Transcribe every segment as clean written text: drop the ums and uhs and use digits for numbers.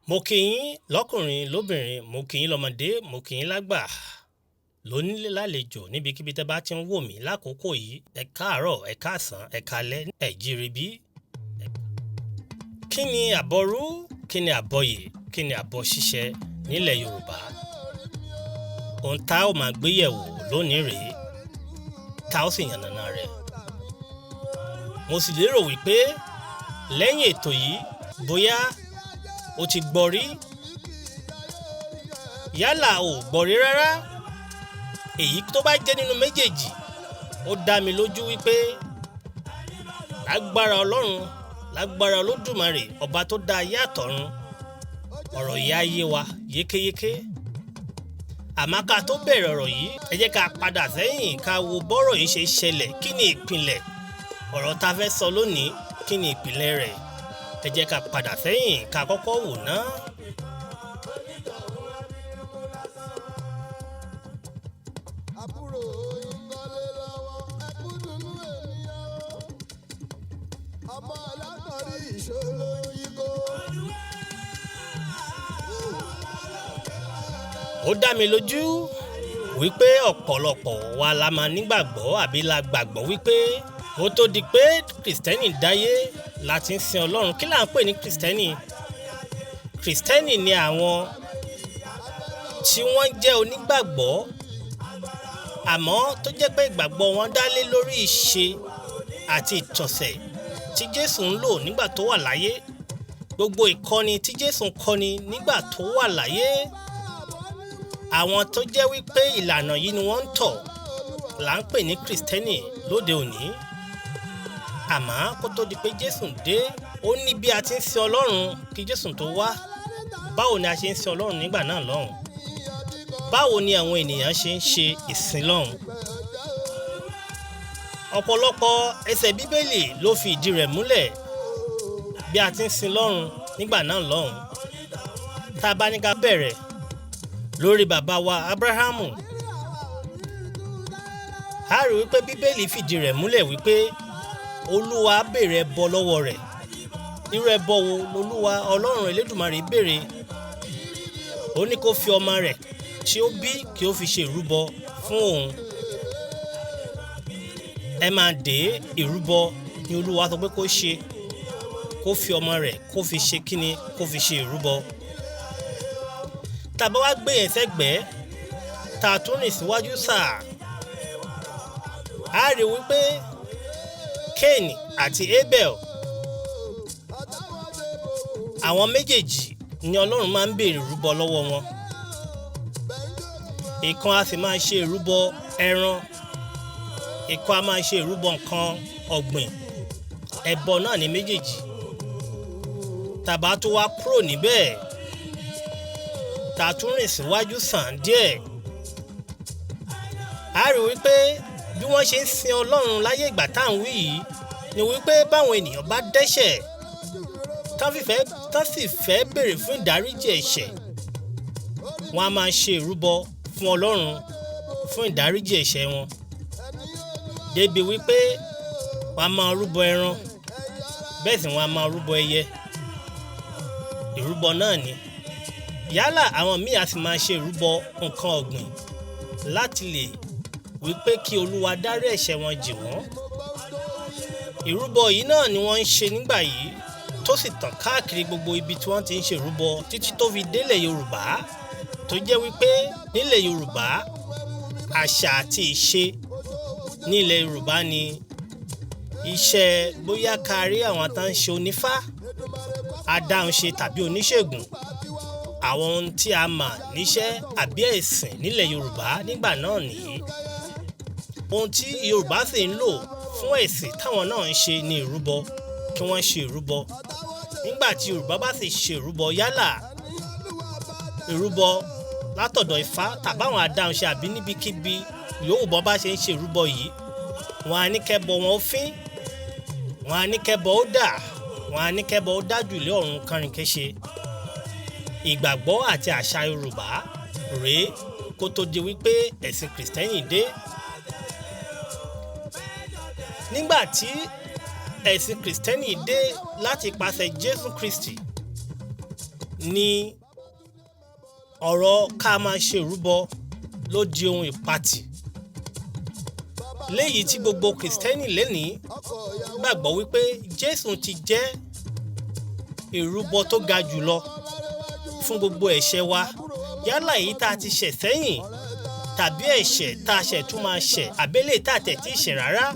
Mo kí yín lọ́kùnrin lóbìnrin, mo kí yín lọ́mọdé, mo kí yín lágbà, lónílé lálejò níbikíbi tẹ́ bá ti ń wò mí lákòókò yìí. Ẹ káàárọ̀, ẹ káàsán, ẹ káalẹ́, ẹ jíire bí. Kí ni àbọ̀rú, kí ni àbọ̀yè, kí ni àbọ̀ ṣíṣe nílẹ̀ Yorùbá? Ohun tá ó máa gbé yẹ̀wò lónìí rèé, tá ó sì yànnàná rẹ̀. Mo sì lérò wípé lẹ́yìn ètò yìí bóyá o ti gbọ́ rí, yálà o gbọ́ rí rárá, èyí tó bá jẹ́ nínú méjèèjì, ó dá mi lójú wípé lágbára Ọlọ́run, lágbára Olódùmarè, ọba tó dá ayé àtọ̀run, ọ̀rọ̀ yìí á yé wa yékéyéké. Àmọ́ ká tó bẹ̀rẹ̀ ọ̀rọ̀ yìí, ẹ jẹ́ ká padà sẹ́yìn ká wo bọ́rọ̀ yìí ṣe ṣẹlẹ̀. Kí ni ìpìlẹ̀ ọ̀rọ̀ tá fẹ́ sọ lónìí? Kí ni ìpìlẹ̀ rẹ̀? Ẹ jẹ́ ká padà sẹ́yìn ká kọ́kọ́ wò ná. Ó dá mi lójú wípé ọ̀pọ̀lọpọ̀ wa la máa nígbàgbọ́ àbí la gbàgbọ́ wípé ó tó di pé Kristẹni dáyé láti ń sin Ọlọ́run. Kí là ń pè ní Kristẹni? Kristẹni ni àwọn tí wọ́n jẹ́ onígbàgbọ́ àmọ́ tó jẹ́ pé ìgbàgbọ́ wọn dá lé lórí ìṣe àti ìtọ̀sẹ̀ tí Jésù ń lò nígbà tó wà láyé. Gbogbo ìkọ́ni tí Jésù ń kọ́ni nígbà tó wà láyé, àwọn tó jẹ́ wípé ìlànà yìí ni wọ́n ń tọ̀ là ń pè ní Kristẹni lóde òní. Àmọ́ kó tó di pé Jésù dé, ó ní bí a ti ń sin Ọlọ́run kí Jésù tó wá. Báwo ni a ṣe ń sin Ọlọ́run nígbà náà lọ́hùn? Báwo ni àwọn ènìyàn ṣe ń ṣe ìsìn lọ́hùn? Ọ̀pọ̀lọpọ̀ ẹsẹ̀ Bíbélì ló fi ìdí rẹ̀ múlẹ̀ bí a ti ń sin Ọlọ́run nígbà náà lọ́hùn. Tá a bá ní ká bẹ̀rẹ̀ lórí bàbá wa Ábúráhámù, a rí wípé Bíbélì fìdí rẹ̀ múlẹ̀ wípé Olúwa béèrè ẹbọ lọ́wọ́ rẹ̀. Irú ẹbọ wo lolúwa Ọlọ́run Elédùmarè béèrè? Ó ní kó fi ọmọ rẹ̀ tí ó bí kí ó fi ṣe ìrúbọ fún òun. Ẹ máa dé ìrúbọ ni Olúwa sọ pé kó ṣe, kó fi ọmọ rẹ̀ kó fi ṣe kíni, kó fi ṣe ìrúbọ. Tá bá wá gbé yẹn sẹ́gbẹ̀ẹ́, tá a tún rìn síwájú sáà, a rí wípé Kéènì àti Ébẹ́l, àwọn méjèèjì ni Ọlọ́run máa ń béèrè ìrúbọ lọ́wọ́ wọn. Ìkan a sì máa ṣe ìrúbọ ẹran, ìkan a máa ṣe ìrúbọ nǹkan ọ̀gbìn. Ẹbọ náà ni méjèèjì. Tàbá tó wá kúrò níbẹ̀, tá a tún rìn síwájú sàn díẹ̀, a rí wípé bí wọ́n ṣe ń sin Ọlọ́run láyé ìgbà tá à ń wí yìí ni wípé báwọn ènìyàn bá dẹ́ṣẹ̀ tán sì fẹ́ béèrè fún ìdáríjì ẹ̀ṣẹ̀, wọ́n á máa ṣe ìrúbọ fún Ọlọ́run fún ìdáríjì ẹ̀ṣẹ̀ wọn. Débi wípé wọ́n á máa rúbọ ẹran, bẹ́ẹ̀ sì wọ́n á máa rúbọ ẹyẹ. Ìrúbọ náà ni. Yálà àwọn míì á sì máa ṣe ìrúbọ nǹkan ọ̀gbìn láti lè wípé kí Olúwa dárí ẹ̀ṣẹ̀ wọn jì wọ́n. Ìrúbọ yìí náà ni wọ́n ń ṣe nígbà yìí, tó sì tàn káàkiri gbogbo ibi tí wọ́n ti ń ṣe ìrúbọ títí tó fi délẹ̀ Yorùbá, tó jẹ́ wípé nílẹ̀ Yorùbá àṣà àti ìṣe nílẹ̀ Yorùbá ni iṣẹ́ bóyá ká rí àwọn tá ń ṣe onífá, adáhunṣe tàbí oníṣègùn. Àwọn ohun tí a mọ̀ níṣẹ́ àbí ẹ̀sìn nílẹ̀ Yorùbá nígbà náà nìyí. Ohun tí Yorùbá sì ń lò fún ẹ̀sìn táwọn náà ń ṣe ni ìrúbọ, kí wọ́n ṣe ìrúbọ. Nígbà tí Yorùbá bá sì ṣe ìrúbọ, yálà ìrúbọ látọ̀dọ̀ Ifá tàbáwọn adáhunṣe àbí níbikíbi yòówù bọ́ bá ṣe ń ṣe ìrúbọ yìí, wọ́n á ní kẹ́bọ wọn ó fín, wọ́n á ní kẹ́bọ ó dà, wọ́n á ní kẹ́bọ ó dájú ilé ọ̀run kánrin kéṣe. Ìgbàgbọ́ àti àṣà Yorùbá rèé kó tó di wípé ẹ̀sìn Kristẹni dé. Nígbà tí ẹ̀sìn Kristẹni dé láti ipasẹ̀ Jésù Kristi ni ọ̀rọ̀ ká máa ṣe ìrúbọ ló di ohun ìpatì léyìí tí gbogbo Kristẹni lénìí gbàgbọ́ wípé Jésù ti jẹ́ ìrúbọ tó ga jùlọ fún gbogbo ẹ̀ṣẹ̀ wa, yálà èyí tá a ti ṣẹ̀ sẹ́yìn tàbí ẹ̀ṣẹ̀ tá a ṣẹ̀ tún máa ṣẹ̀ àbẹ́lẹ̀ tá a tẹ̀ tí ì ṣẹ̀ rárá.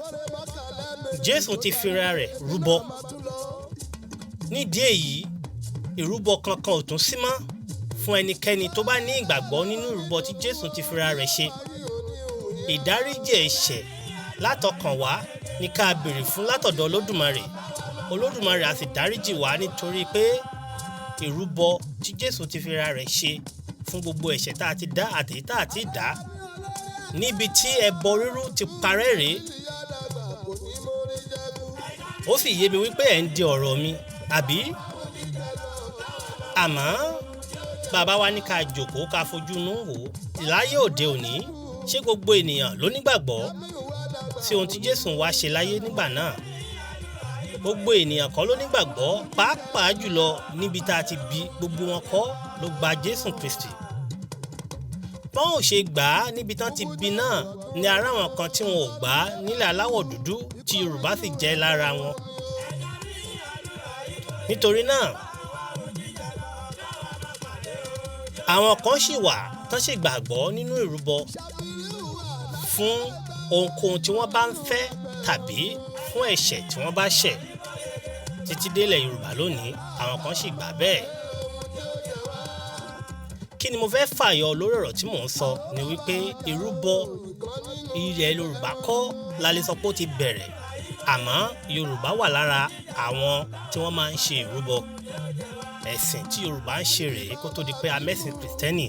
Jésù ti fira rẹ̀ rúbọ. Nídìí èyí ìrúbọ kankan ò tún sí mọ́ fún ẹnikẹ́ni tó bá ní ìgbàgbọ́ nínú ìrúbọ tí Jésù ti fira rẹ̀ ṣe. Ìdáríjì ẹ̀ṣẹ̀ látọkàn wá ní ká béèrè fún látọ̀dọ̀ Olódùmarè. Olódùmarè á sì dáríjì wá nítorí pé ìrúbọ tí Jésù ti fira rẹ̀ ṣe fún gbogbo ẹ̀ṣẹ̀ tá a ti dá àti tá a ti dá. Níbi tí ẹbọ rírú ti parẹ́ rèé. Ó sì yé mi wípé ẹ̀ ń di ọ̀rọ̀ mi, àbí? Àmọ́ bàbá wa ní ká jókòó ká fojú inú wò láyé òde òní, ṣé gbogbo ènìyàn ló nígbàgbọ́ sí ohun tí Jésù wá ṣe láyé nígbà náà? Gbogbo ènìyàn kọ́ ló nígbàgbọ́, pàápàá jùlọ níbi tá a ti bí gbogbo wọn kọ́ ló gba Jésù Kristi. Bọ́n ò ṣe gbà á níbi tán ti bí náà ni ara wọn kan tí wọn ò gbà á nílẹ̀ aláwọ̀ dúdú tí Yorùbá sì jẹ́ lára wọn. Nítorí náà àwọn kan sì wà tán sì gbàgbọ́ nínú ìrúbọ fún ohunkóhun tí wọ́n bá ń fẹ́ tàbí fún ẹ̀ṣẹ̀ tí wọ́n bá ṣẹ̀. Títí délẹ̀ Yorùbá lónìí àwọn kan sì gbà bẹ́ẹ̀. Kí ni mo fẹ́ fàyọ lórí ọ̀rọ̀ tí mò ń sọ ni wípé ìrúbọ ilẹ̀ Yorùbá kọ́ la lè sọ pé ó ti bẹ̀rẹ̀, àmọ́ Yorùbá wà lára àwọn tí wọ́n máa ń ṣe ìrúbọ. Ẹ̀sìn tí Yorùbá ń ṣe rèé kó tó di pé amẹ́sìn Kristẹni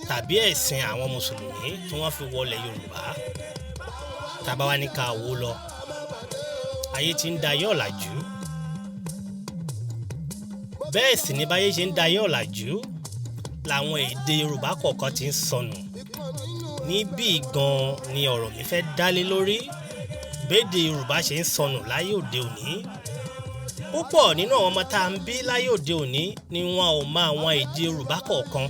tàbí ẹ̀sìn àwọn Mùsùlùmí tí wọ́n fi wọlé Yorùbá. Tàbá wá ní ká wò lọ, ayé ti ń dayé ọ̀làjú. Bẹ́ẹ̀ sì ni báyé ṣe ń dayé ọ̀làjú làwọn èdè Yorùbá kọ̀ọ̀kan ti ń sọnù. Níbí gan ni ọ̀rọ̀ mi fẹ́ dálé lórí, bédè Yorùbá ṣe ń sọnù láyé òde òní. Púpọ̀ nínú àwọn ọmọ tá à ń bí láyé òde òní ni wọn ò mọ àwọn èdè Yorùbá kọ̀ọ̀kan,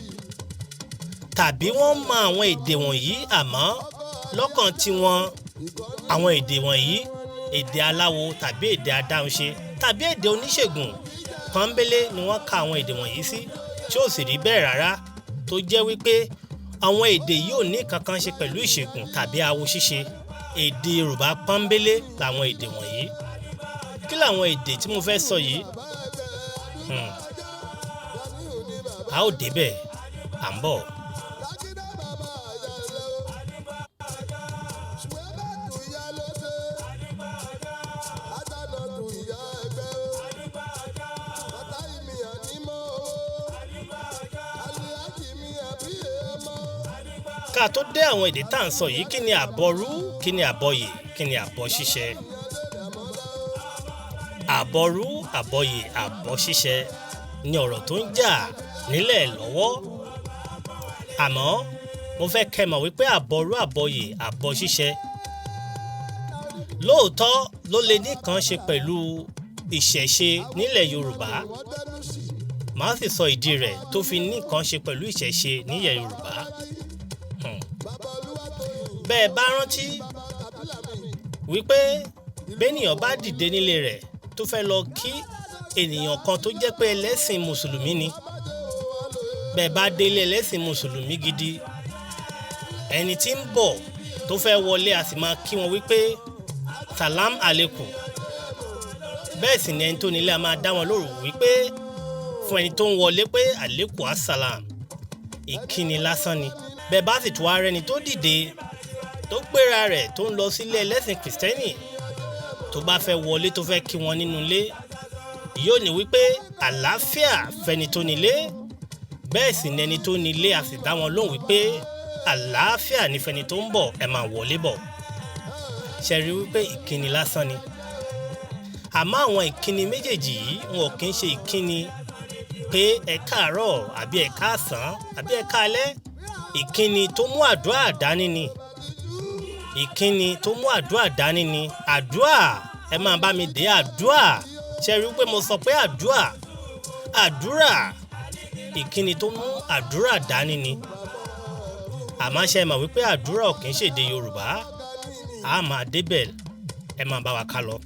tàbí wọ́n mọ àwọn èdè wọ̀nyí àmọ́ lọ́kàn tiwọn àwọn èdè wọ̀nyí èdè aláwo tàbí èdè adáhunṣe tàbí èdè oníṣègùn pọ́nbélé ni wọ́n ka àwọn èdè wọ̀nyí sí, tí ó sì rí bẹ́ẹ̀ rárá, tó jẹ́ wípé àwọn èdè yìí ò ní kankan ṣe pẹ̀lú ìṣègùn tàbí awo ṣíṣe. Èdè Yorùbá pọ́nbélé làwọn èdè wọ̀nyí. Kí làwọn èdè tí mo fẹ́ sọ yìí? A ó débẹ̀, à ń bọ̀. Ká tó dé àwọn èdè tá à ń sọ yìí, kí ni àbọrú, kí ni àbọyè, kí ni àbọ ṣíṣẹ? Àbọrú, àbọyè, àbọ ṣíṣẹ ni ọ̀rọ̀ tó ń jà nílẹ̀ lọ́wọ́. Àmọ́ mo fẹ́ kẹ́ mọ̀ wípé àbọrú, àbọyè, àbọ ṣíṣẹ lóòótọ́ ló lè ní kan ṣe pẹ̀lú ìṣẹ̀ṣe nílẹ̀ Yorùbá. Màá sì sọ ìdí rẹ̀ tó fi ní kan ṣe pẹ̀lú ìṣẹ̀ṣe nílẹ̀ Yorùbá. Bẹ́ẹ̀ bá rántí wípé bẹ́nìyàn bá dìde nílé rẹ̀ tó fẹ́ lọ kí ènìyàn kan tó jẹ́ pé ẹlẹ́sìn Mùsùlùmí ni, bẹ́ẹ̀ bá délé ẹlẹ́sìn Mùsùlùmí gidi, ẹni tí ń bọ̀ tó fẹ́ wọlé a sì máa kí wọn wípé salam aleikum. Bẹ́ẹ̀ sì ni ẹni tó nílé a máa dá wọn lóhùn wípé fún ẹni tó ń wọlé pé aleikum assalam. Ìkíni lásán ni. Bẹ́ẹ̀ bá sì tún wá rẹni tó dìde tó gbéra rẹ̀ tó ń lọ sílé ẹlẹ́sìn Kristẹni tó bá fẹ́ wọlé tó fẹ́ kí wọn nínú ilé, yóò ní wípé àlàáfíà fẹ́ni tó nílé. Bẹ́ẹ̀ sì ni ẹni tó nílé a sì dá wọn lóhùn wípé àlàáfíà ní fẹ́ni tó ń bọ̀, ẹ máa wọlé bọ̀. Ṣé rí wípé ìkíni lásán ni? Àmọ́ àwọn ìkíni méjèèjì yìí wọn ò kí ń ṣe ìkíni pé ẹ káàárọ̀ àbí ẹ káàsán àbí ẹ káalẹ́. Ìkíni tó mú àdúrà dání ni. Ìkíni tó mú àdúrà dání ni. Àdúrà, ẹ máa bá mi dé àdúrà. Ṣé rí pé mo sọ pé àdúrà? Àdúrà ìkíni tó mú àdúrà dání ni. Àmọ́ ṣe mọ̀ wípé àdúrà ò kì í ṣèdè Yorùbá. A máa débẹ̀, ẹ máa bá wa ká lọ.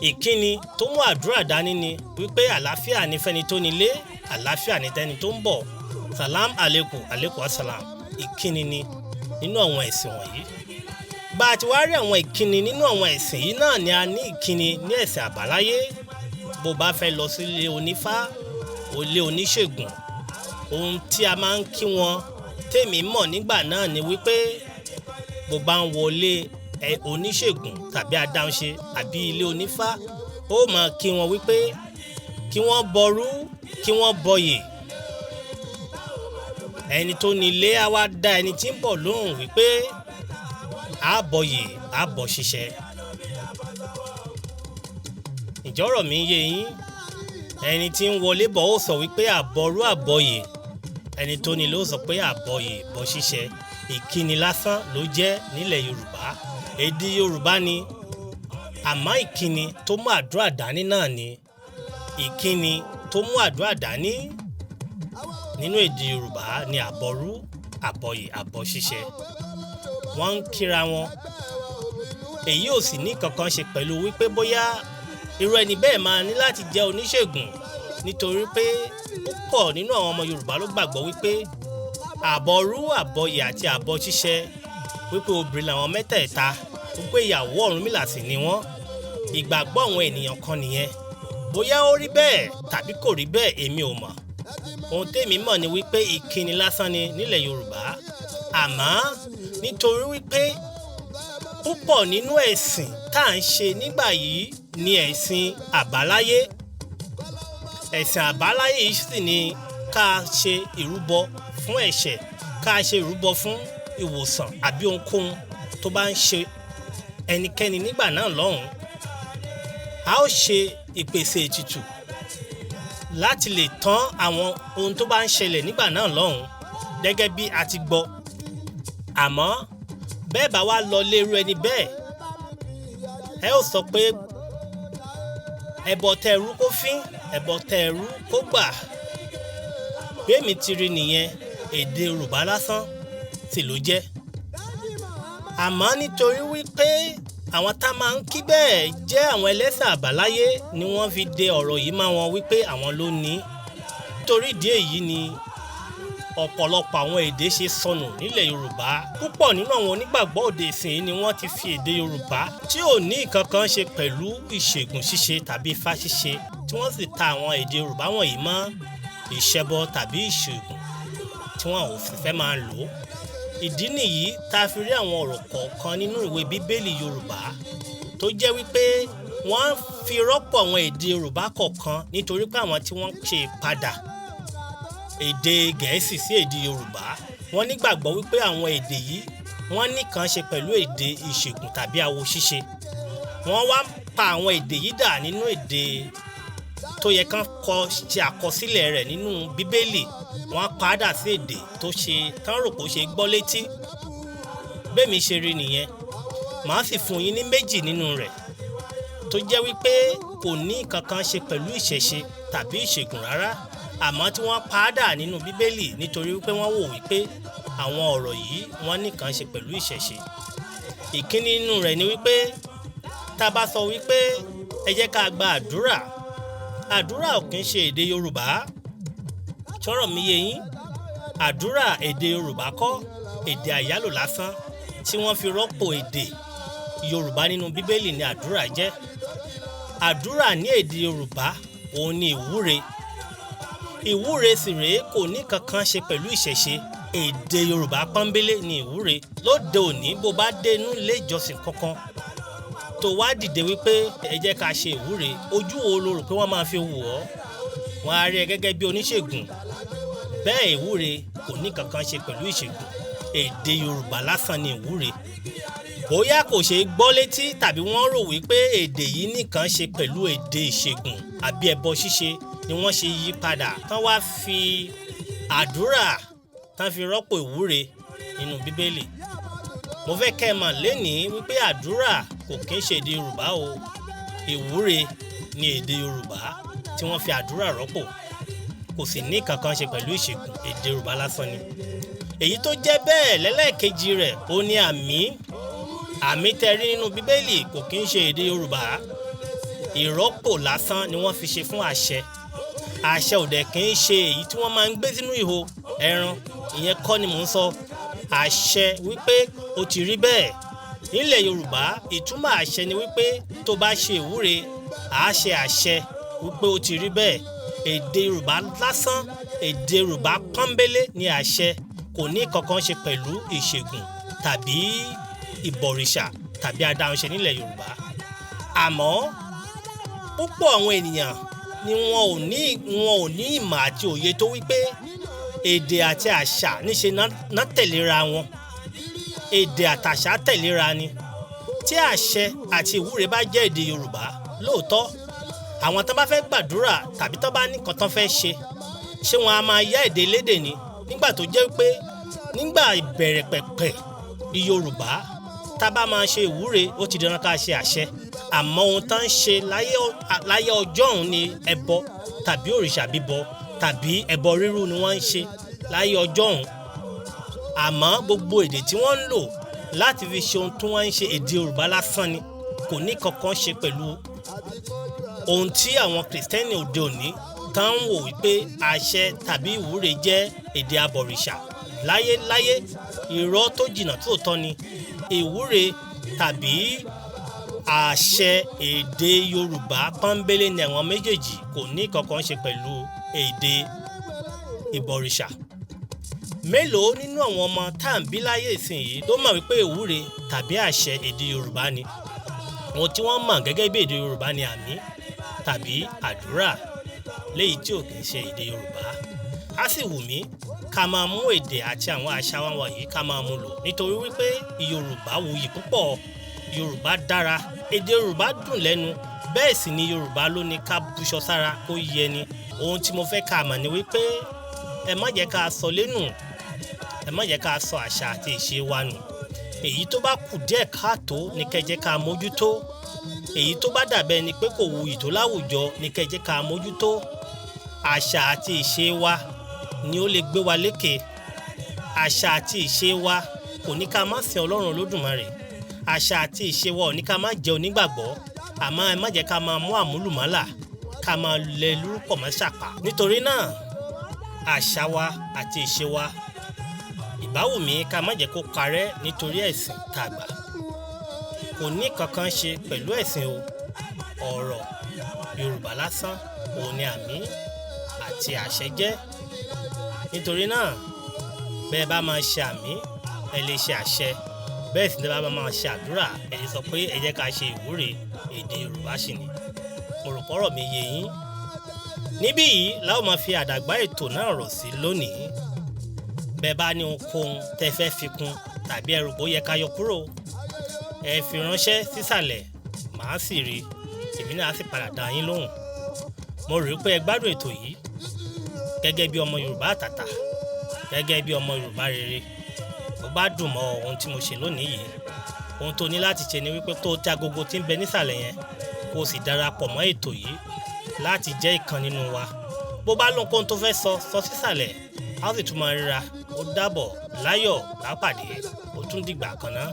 Ìkíni tó mú àdúrà dání ni wípé àlàáfíà ni fẹ́ni tó nílé, àlàáfíà ni tẹ́ni tó ń bọ̀. Salam aleikum, aleikum assalam. Ìkíni ni nínú àwọn ẹ̀sìn wọ̀nyí. Bá a ti wá rí àwọn ìkíni nínú àwọn ẹ̀sìn yìí náà ni a ní ìkíni ní ẹ̀sìn àbáláyé. Bó bá fẹ́ lọ sí ilé onífá, ilé oníṣègùn, ohun tí a máa ń kí wọn tèmi mọ̀ nígbà náà ni wípé bó bá ń wọlé oníṣègùn tàbí adáhunṣe àbí ilé onífá, ó máa kí wọn wípé kí wọ́n bọrú, kí wọ́n bọyè. Ẹni tó ní ilé á wá dá ẹni tí ń bọ̀ lóhùn wípé á bọyè, á bọ̀ ṣiṣẹ́. Ìjọ́rọ̀ mi yé yín. Ẹni tí ń wọlé bọ̀ ó sọ wípé àbọrú àbọyè. Ẹni tó ní ló sọ pé àbọyè bọ̀ ṣiṣẹ́. Ìkíni lásán ló jẹ́ nílẹ̀ Yorùbá. Èdè Yorùbá ni. Àmọ́ ìkíni tó mú àdúrà dání náà ni. Ìkíni tó mú àdúrà dání nínú èdè Yorùbá ni àbọrú, àbọyè, àbọ̀ ṣiṣẹ́. Wọ́n ń kíra wọn. Èyí ò sì ní kankan ṣe pẹ̀lú wípé bóyá irú ẹni bẹ́ẹ̀ máa ní láti jẹ́ oníṣègùn, nítorí pé púpọ̀ nínú àwọn ọmọ Yorùbá ló gbàgbọ́ wípé àbọrú, àbọyè àti àbọ̀ ṣiṣẹ́ wípé obìnrin làwọn mẹ́tẹ̀ẹ̀ta, wípé ìyàwó Ọ̀rúnmìlà sì ni wọ́n. Ìgbàgbọ́ àwọn ènìyàn kan nìyẹn. Bóyá ó rí bẹ́ẹ̀ tàbí kò rí bẹ́ẹ̀ èmi ò mọ̀. Ohun tèmi mọ̀ ni wípé ìkíni lásán ni nílẹ̀ Yorùbá. Àmọ́ nítorí wípé púpọ̀ nínú ẹ̀sìn tá à ń ṣe nígbà yìí ni ẹ̀sìn àbáláyé. Ẹ̀sìn àbáláyé yìí sì ni ká ṣe ìrúbọ fún ẹ̀ṣẹ̀, ká ṣe ìrúbọ fún ìwòsàn àbí ohunkóhun tó bá ń ṣe ẹnikẹ́ni nígbà náà lọ́hùn. A ó ṣe ìpèsè ètùtù láti lè tán àwọn ohun tó bá ń ṣẹlẹ̀ nígbà náà lọ́hùn, gẹ́gẹ́ bí a ti gbọ́. Àmọ́ bẹ́ẹ̀ bá wá lọ lérú ẹni bẹ́ẹ̀, ẹ ó sọ pé ẹbọ tẹrú kó fín, ẹbọ tẹrú kó gbà. Bí èmi ti rí nìyẹn, èdè Yorùbá lásán sì ló jẹ́. Àmọ́ nítorí wípé àwọn tá máa ń kí bẹ́ẹ̀ jẹ́ àwọn ẹlẹ́sìn àbáláyé ni wọ́n fi de ọ̀rọ̀ yìí mọ́ wọn wípé àwọn ló ní. Nítorí ìdí èyí ni ọ̀pọ̀lọpọ̀ àwọn èdè ṣe sọnù nílẹ̀ Yorùbá. Púpọ̀ nínú àwọn onígbàgbọ́ òde ìsìn ni wọ́n ti fi èdè Yorùbá tí ò ní ìkankan ṣe pẹ̀lú ìṣègùn ṣíṣe tàbí ifá ṣíṣe, tí wọ́n sì ta àwọn èdè Yorùbá wọ̀nyí mọ́ ìṣẹbọ tàbí ìṣègùn tí wọ́n ò sì fẹ́ máa lò. Ìdí nìyí tá a fi rí àwọn ọ̀rọ̀ kọ̀ọ̀kan nínú ìwé Bíbélì Yorùbá tó jẹ́ wípé wọ́n fi rọ́pò àwọn èdè Yorùbá kọ̀ọ̀kan nítorí pé àwọn tí wọ́n ṣe padà èdè Gẹ̀ẹ́sì sí èdè Yorùbá, wọ́n nígbàgbọ́ wípé àwọn èdè yìí wọ́n nìkan ṣe pẹ̀lú èdè ìṣègùn tàbí awo ṣíṣe. Wọ́n wá pa àwọn èdè yìí dà nínú èdè tó yẹ kán ṣe àkọsílẹ̀ rẹ̀ nínú Bíbélì. Wọ́n padà sí èdè tó ṣe tán rò pé ó ṣe gbọ́ létí. Bẹ́ẹ̀mi ṣe rí nìyẹn. Màá sì fún yín ní méjì nínú rẹ̀ tó jẹ́ wípé kò ní kankan ṣe pẹ̀lú ìṣẹ̀ṣe tàbí ìṣègùn rárá, àmọ́ tí wọ́n padà nínú Bíbélì nítorí wípé wọ́n wò wípé àwọn ọ̀rọ̀ yìí wọ́n nìkan ṣe pẹ̀lú ìṣẹ̀ṣe. Ìkíní nínú rẹ̀ ni wípé tá a bá sọ wípé ẹ jẹ́ ká gba àdúrà, àdúrà ò kì í ṣe èdè Yorùbá. Sọ̀rọ̀ mi yé yín? Àdúrà èdè Yorùbá kọ́, èdè àyálò lásán tí wọ́n fi rọ́pò èdè Yorùbá nínú Bíbélì ni àdúrà jẹ́. Àdúrà ní èdè Yorùbá òun ni ìwúre. Ìwúre sì rèé kò ní kankan ṣe pẹ̀lú ìṣẹ̀ṣe. Èdè Yorùbá pọ́nbélé ni ìwúre. Lóde òní bó bá dé inú ilé ìjọsìn kankan tó wá dìde wípé ẹ jẹ́ ká ṣe ìwúre, ojú wo lo rò pé wọ́n máa fi wò ọ́? Wọ́n á rí ẹ gẹ́gẹ́ bí oníṣègùn. Bẹ́ẹ̀ ìwúre kò ní kankan ṣe pẹ̀lú ìṣègùn. Èdè Yorùbá lásán ni ìwúre. Bóyá kò ṣe gbọ́ létí tàbí wọ́n rò wípé èdè yìí nìkan ṣe pẹ̀lú èdè ìṣègùn àbí ẹbọ ṣíṣe ni wọ́n ṣe yí padà tán wá fi àdúrà tán fi rọ́pò ìwúre nínú Bíbélì. Mo fẹ́ kẹ́ ẹ mọ̀ lénìí wípé àdúrà kò kí ń ṣe èdè Yorùbá o. Ìwúre ni èdè Yorùbá tí wọ́n fi àdúrà rọ́pò. kò sì ní kankan ṣe pẹ̀lú ìṣègùn, èdè Yorùbá lásán ni. Èyí tó jẹ́ bẹ́ẹ̀ lẹ́lẹ́kejì rẹ̀ ó ní àmì tẹ́rí nínú Bíbélì kò kí ń ṣe èdè Yorùbá. Ìrọ́pò lásán ni wọ́n fi ṣe fún àṣẹ. Àṣẹ ò dẹ̀ kí ń ṣe èyí tí wọ́n máa ń gbé sínú ìhò ẹran, ìyẹn kọ́ ni mò ń sọ. Àṣẹ wípé ó ti rí bẹ́ẹ̀. Nílẹ̀ Yorùbá ìtumọ̀ àṣẹ ni wípé tó bá ṣe ìwúre àá ṣe àṣẹ wípé ó ti rí bẹ́ẹ̀. Èdè Yorùbá lásán, èdè Yorùbá pọ́nbélé ni àṣẹ, kò ní kankan ṣe pẹ̀lú ìṣègùn tàbí ìbọ̀rìṣà tàbí adáhunṣe nílẹ̀ Yorùbá. Àmọ́ púpọ̀ àwọn ènìyàn ni wọn ò ní ìmọ̀ àti òye tó wípé èdè àti àṣà níṣe ná tẹ̀léra wọn. Èdè àtàṣà tẹ̀léra ni. Tí àṣẹ àti ìwúre bá jẹ́ èdè Yorùbá, lóòótọ́ àwọn tó bá fẹ́ gbàdúrà tàbí tó bá ní nǹkan tó fẹ́ ṣe wọn a máa yá èdè elédè ni, nígbà tó jẹ́ pé nígbà ìbẹ̀rẹ̀ pẹ̀pẹ̀ ní Yorùbá tá bá máa ṣe ìwúre ó ti dandan ká ṣe àṣẹ. Àmọ́ ohun tó ń ṣe láyé ọjọ́ òun ni ẹbọ tàbí òrìṣà bíbọ tàbí ẹbọ rírú ni wọ́n ń ṣe láyé ọjọ́ òun. Àmọ́ gbogbo èdè tí wọ́n ń lò láti fi ṣe ohun tí wọ́n ń ṣe èdè Yorùbá lásán ni, kò ní kankan ṣe pẹ̀lú ohun tí àwọn Kìrìsìtẹ́nì òde òní tán ń wò wípé àṣẹ tàbí ìwúre jẹ́ èdè abọ̀rìṣà. Láyé irọ́ tó jìnnà tó tọ́ ni. Ìwúre tàbí àṣẹ èdè Yorùbá pọ́nbélé ni àwọn méjèèjì, kò ní kankan ṣe pẹ̀lú èdè ìbọ̀rìṣà. Mélòó nínú àwọn ọmọ tá à ń bí láyé ìsinyìí ló mọ̀ wípé ìwúre tàbí àṣẹ èdè Yorùbá ni? Ohun tí wọ́n mọ̀ gẹ́gẹ́ bí èdè Yorùbá ni àmì tàbí àdúrà, léyìí tí ò kì í ṣe èdè Yorùbá. Á sì wù mí ká máa mú èdè àti àwọn àṣà wa wọ̀nyí ká máa mú lò, nítorí wípé Yorùbá wuyì púpọ̀. Yorùbá dára, èdè Yorùbá dùn lẹ́nu, bẹ́ẹ̀ sì ni Yorùbá ló ní ká buṣọ sára kó yẹ ni. Ohun tí mo fẹ́ ká mọ̀ ni wípé ẹ má jẹ́ ká sọ lẹ́nu, ẹ má jẹ́ ká sọ àṣà àti ìṣe wa nù. Èyí tó bá kù díẹ̀ káàtó ni kẹ́ jẹ́ ká mójútó. Èyí tó bá dàbẹ́ ni pé kò wuyì tó láwùjọ ni kẹ́ jẹ́ ká mójútó. Àṣà àti ìṣe wa ni ó lè gbé wa lékè. Àṣà àti ìṣe wa kò ní ká má sìn Ọlọ́run Olódùmarè. Àṣà àti ìṣe wa ò ní ká má jẹ́ onígbàgbọ́. Àmọ́ ẹ má jẹ́ ká máa mú àmúlùmálà ká máa lẹ lórúkọ mọ́ ṣàpá. Nítorí náà àṣà wa àti ìṣe wa ìbáwùmí ká má jẹ́ kó parẹ́ nítorí ẹ̀sìn tá a gbà. Kò ní kankan ṣe pẹ̀lú ẹ̀sìn o. Ọ̀rọ̀ Yorùbá lásán òun ni àmì àti àṣẹ jẹ́. Nítorí náà bẹ́ẹ̀ bá máa ṣe àmì ẹ lè ṣe àṣẹ, bẹ́ẹ̀ sì ni bá máa ṣe àdúrà ẹ lè sọ pé ẹ jẹ́ ká ṣe ìwúre, èdè Yorùbá sì ni. Mo rò pọ́rọ̀ mi yé yín. Níbí yìí la ó máa fi àdàgbà ètò náà rọ̀ sí lónìí. Bẹ́ẹ̀ bá ní ohunkóhun tẹ́ fẹ́ fi kún tàbí ẹ rò bó yẹ ká yọ kúrò, ẹ fi ránṣẹ́ sísàlẹ̀, màá sì rí, èmi náà sì padà dá yín lóhùn. Mo rò pé ẹ gbádùn ètò yìí gẹ́gẹ́ bí ọmọ Yorùbá àtàtà, gẹ́gẹ́ bí ọmọ Yorùbá rere. Bó bá dùn mọ́ ohun tí mo ṣe lónìí yìí, ohun tó ní láti ṣe ni wípé tó tẹ agogo tí ń bẹ nísàlẹ̀ yẹn kó o sì darapọ̀ mọ́ ètò yìí láti jẹ́ ìkan nínú wa. Bó bá lóhunkóhun tó fẹ́ sọ sísàlẹ̀, a ó sì tún máa ríra. Ó dàbọ̀, láyọ̀ lápàdé, ó tún dìgbà kan náà.